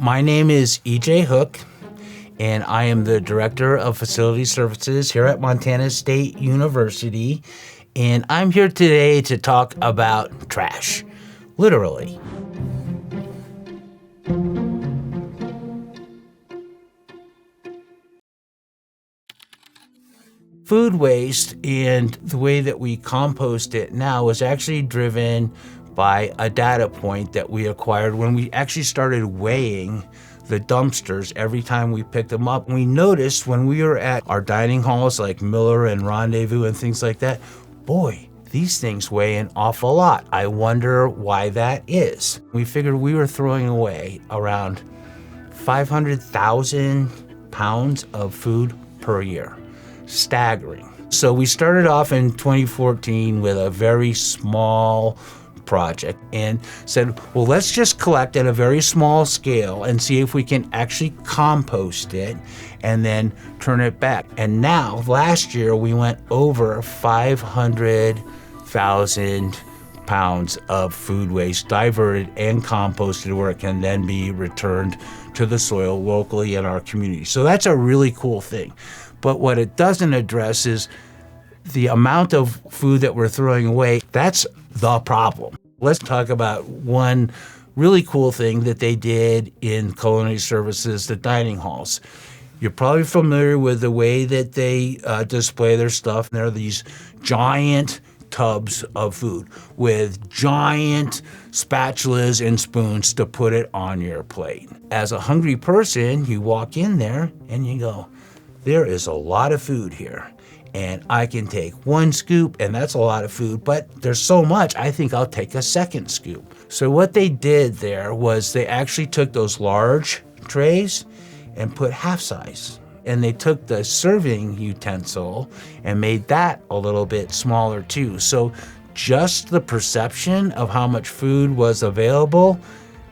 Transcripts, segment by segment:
My name is EJ Hook, and I am the Director of Facility Services here at Montana State University. And I'm here today to talk about trash, literally. Food waste and the way that we compost it now is actually driven by a data point that we acquired when we actually started weighing the dumpsters every time we picked them up. We noticed when we were at our dining halls like Miller and Rendezvous and things like that, boy, these things weigh an awful lot. I wonder why that is. We figured we were throwing away around 500,000 pounds of food per year. Staggering. So we started off in 2014 with a very small project and said, well, let's just collect at a very small scale and see if we can actually compost it and then turn it back. And now, last year, we went over 500,000 pounds of food waste diverted and composted where it can then be returned to the soil locally in our community. So that's a really cool thing. But what it doesn't address is the amount of food that we're throwing away. That's the problem. Let's talk about one really cool thing that they did in Culinary Services, the dining halls. You're probably familiar with the way that they display their stuff. There are these giant tubs of food with giant spatulas and spoons to put it on your plate. As a hungry person, you walk in there and you go, there is a lot of food here, and I can take one scoop, and that's a lot of food, but there's so much, I think I'll take a second scoop. So what they did there was they actually took those large trays and put half size, and they took the serving utensil and made that a little bit smaller too. So just the perception of how much food was available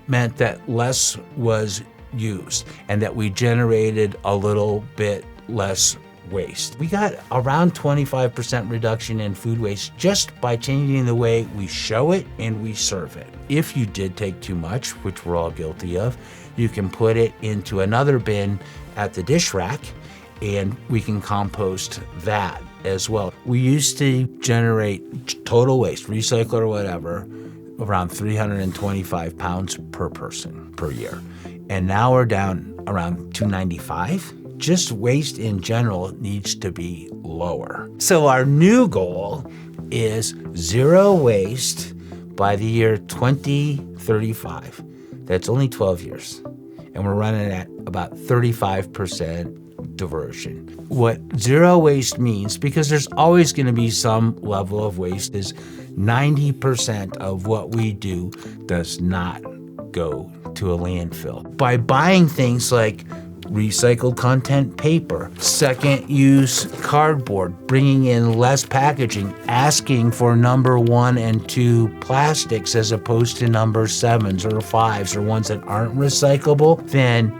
meant that less was used and that we generated a little bit less waste. We got around 25% reduction in food waste just by changing the way we show it and we serve it. If you did take too much, which we're all guilty of, you can put it into another bin at the dish rack and we can compost that as well. We used to generate total waste, recycle or whatever, around 325 pounds per person per year. And now we're down around 295. Just waste in general needs to be lower. So our new goal is zero waste by the year 2035. That's only 12 years. And we're running at about 35% diversion. What zero waste means, because there's always going to be some level of waste, is 90% of what we do does not go to a landfill. By buying things like recycled content paper, second-use cardboard, bringing in less packaging, asking for number 1 and 2 plastics as opposed to number 7s or 5s or ones that aren't recyclable, then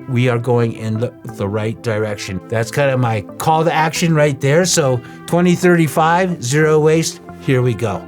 we are going in the right direction. That's kind of my call to action right there. So 2035, zero waste, here we go.